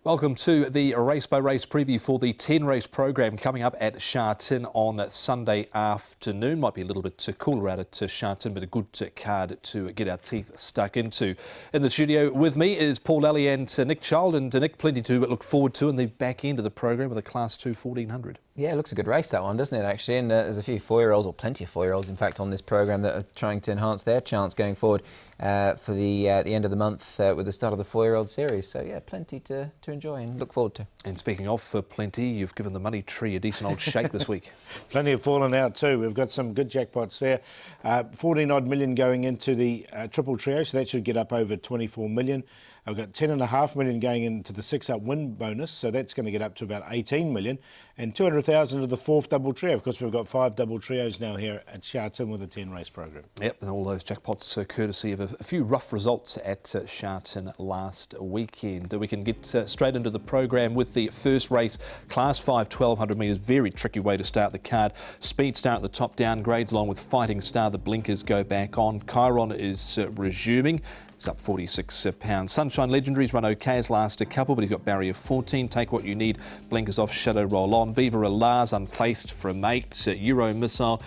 Welcome to the race-by-race preview for the 10-race program coming up at Sha Tin on Sunday afternoon. Might be a little bit cooler out at Sha Tin, but a good card to get our teeth stuck into. In the studio with me is Paul Lally and Nick Child. And Nick, plenty to look forward to in the back end of the program with the Class 2 1400. Yeah, it looks a good race, that one, doesn't it, actually? And there's a few 4-year-olds, or plenty of 4-year-olds, in fact, on this programme that are trying to enhance their chance going forward for the end of the month with the start of the 4-year-old series. So, yeah, plenty to enjoy and look forward to. And speaking of plenty, you've given the money tree a decent old shake this week. Plenty have fallen out too. We've got some good jackpots there. 14-odd million going into the triple trio, so that should get up over 24 million. I've got 10.5 million going into the 6-up win bonus, so that's going to get up to about 18 million. And 200,000 of the 4th double trio. Of course, we've got 5 double trios now here at Sha Tin with a 10-race program. Yep, and all those jackpots courtesy of a few rough results at Sha Tin last weekend. We can get straight into the program with the first race, Class 5 1200 metres. Very tricky way to start the card. Speed Star at the top, downgrades along with Fighting Star. The blinkers go back on. Chiron is resuming. He's up £46. Sunshine Legendary's run okay as last a couple, but he's got barrier 14. Take What You Need, blinkers off, Shadow Roll On. Viva Alar's unplaced from 8. Euro Missile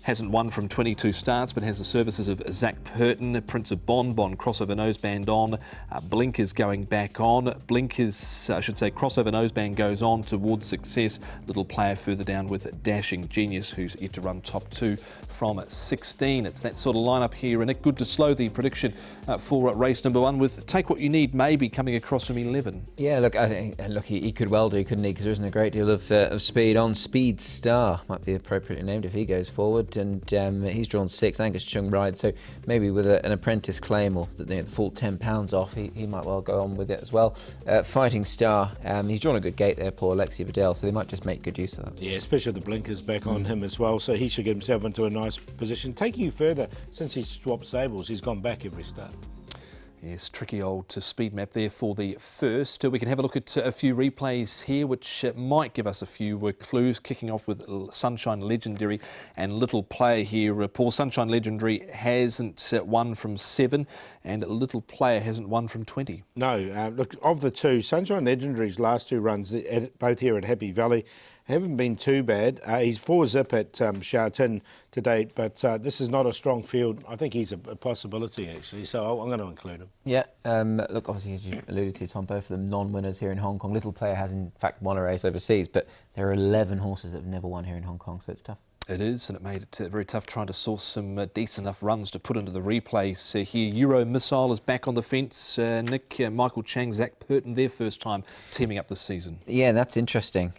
hasn't won from 22 starts, but has the services of Zach Purton. Prince of Bond crossover noseband on. Blinkers going back on. Blinkers, I should say, crossover noseband goes on towards success. Little player further down with Dashing Genius, who's yet to run top 2 from 16. It's that sort of lineup here, and it good to slow the prediction for race number 1 with Take What You Need maybe coming across from 11. Yeah, look, I think he could well do, couldn't he? Because there isn't a great deal of speed on. Speed Star might be appropriately named if he goes forward. And he's drawn 6. Angus Chung rides, so maybe with an apprentice claim or the full £10 off, he might well go on with it as well. Fighting Star, he's drawn a good gate there, poor Alexi Vidal, so they might just make good use of that. Yeah, especially the blinkers back on him as well, so he should get himself into a nice position. Taking you further, since he's swapped stables, he's gone back every start. Yes, tricky old speed map there for the first. We can have a look at a few replays here, which might give us a few clues, kicking off with Sunshine Legendary and Little Player here. Paul, Sunshine Legendary hasn't won from 7 and Little Player hasn't won from 20. No, look, of the two, Sunshine Legendary's last 2 runs, both here at Happy Valley, haven't been too bad. He's 4-zip at Sha Tin to date, but this is not a strong field. I think he's a possibility, actually, so I'm going to include him. Yeah, look, obviously, as you alluded to, Tom, both of them non-winners here in Hong Kong. Little Player has, in fact, won a race overseas, but there are 11 horses that have never won here in Hong Kong, so it's tough. It is, and it made it very tough trying to source some decent enough runs to put into the replays here. Euro Missile is back on the fence. Nick, Michael Chang, Zach Purton, their first time teaming up this season. Yeah, that's interesting.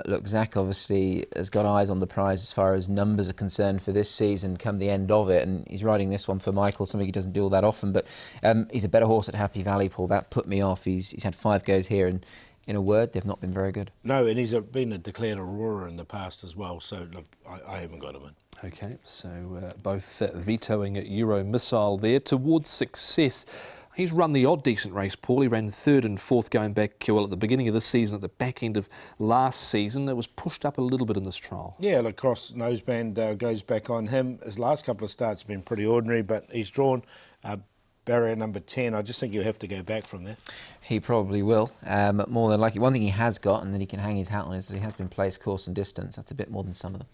Look, Zach obviously has got eyes on the prize as far as numbers are concerned for this season come the end of it, and he's riding this one for Michael, something he doesn't do all that often, but he's a better horse at Happy Valley, Paul. That put me off. He's had 5 goes here, and in a word, they've not been very good. No, and he's been a declared Aurora in the past as well, so look, I haven't got him in. Okay, so both vetoing Euro Missile there towards success. He's run the odd decent race, Paul. He ran 3rd and 4th going back, well, at the beginning of this season, at the back end of last season. It was pushed up a little bit in this trial. Yeah, look, cross noseband goes back on him. His last couple of starts have been pretty ordinary, but he's drawn barrier number 10. I just think you'll have to go back from there. He probably will, more than likely. One thing he has got, and that he can hang his hat on, is that he has been placed course and distance. That's a bit more than some of them.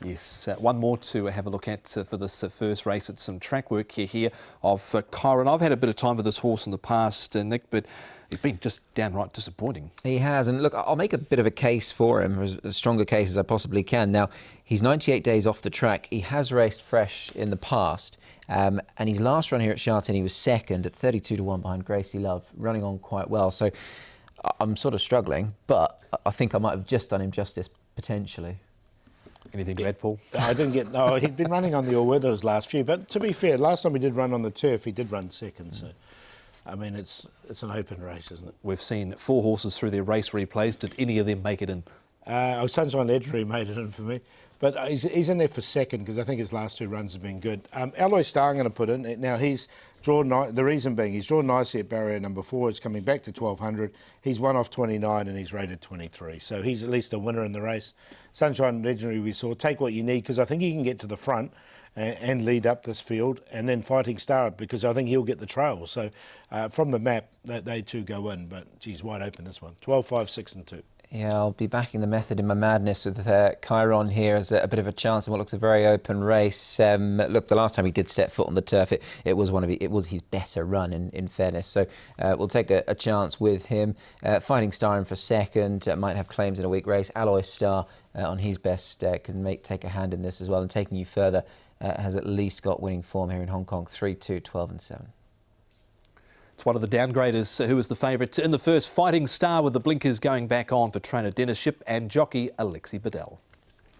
Yes, one more to have a look at for this first race. It's some track work here of Chiron. I've had a bit of time with this horse in the past, Nick, but he's been just downright disappointing. He has, and look, I'll make a bit of a case for him, as strong a case as I possibly can. Now, he's 98 days off the track. He has raced fresh in the past, and his last run here at Sha Tin, he was 2nd at 32-1 behind Gracie Love, running on quite well. So I'm sort of struggling, but I think I might have just done him justice, potentially. Anything to add, Paul? I didn't get... No, he'd been running on the all-weather his last few, but to be fair, last time he did run on the turf, he did run 2nd, so... I mean, it's an open race, isn't it? We've seen 4 horses through their race replays. Did any of them make it in? Sunshine Legendary made it in for me. But he's in there for 2nd because I think his last 2 runs have been good. Alloy Star I'm going to put in. Now, he's The reason being, he's drawn nicely at barrier number 4. It's coming back to 1200. He's won off 29 and he's rated 23. So he's at least a winner in the race. Sunshine Legendary we saw. Take what you need, because I think he can get to the front and lead up this field, and then Fighting Star, because I think he'll get the trail. So from the map, they two go in. But geez, wide open this one. 12, 5, 6 and 2. Yeah, I'll be backing the method in my madness with Chiron here as a bit of a chance in what looks a very open race. Look, the last time he did step foot on the turf, it was his better run in fairness. So we'll take a chance with him. Fighting Star in for second, might have claims in a weak race. Alloy Star on his best can take a hand in this as well. And taking you further, has at least got winning form here in Hong Kong, 3-2, 12 and 7. It's one of the downgraders who was the favourite in the first. Fighting Star with the blinkers going back on for trainer Dennis Ship and jockey Alexi Bedell.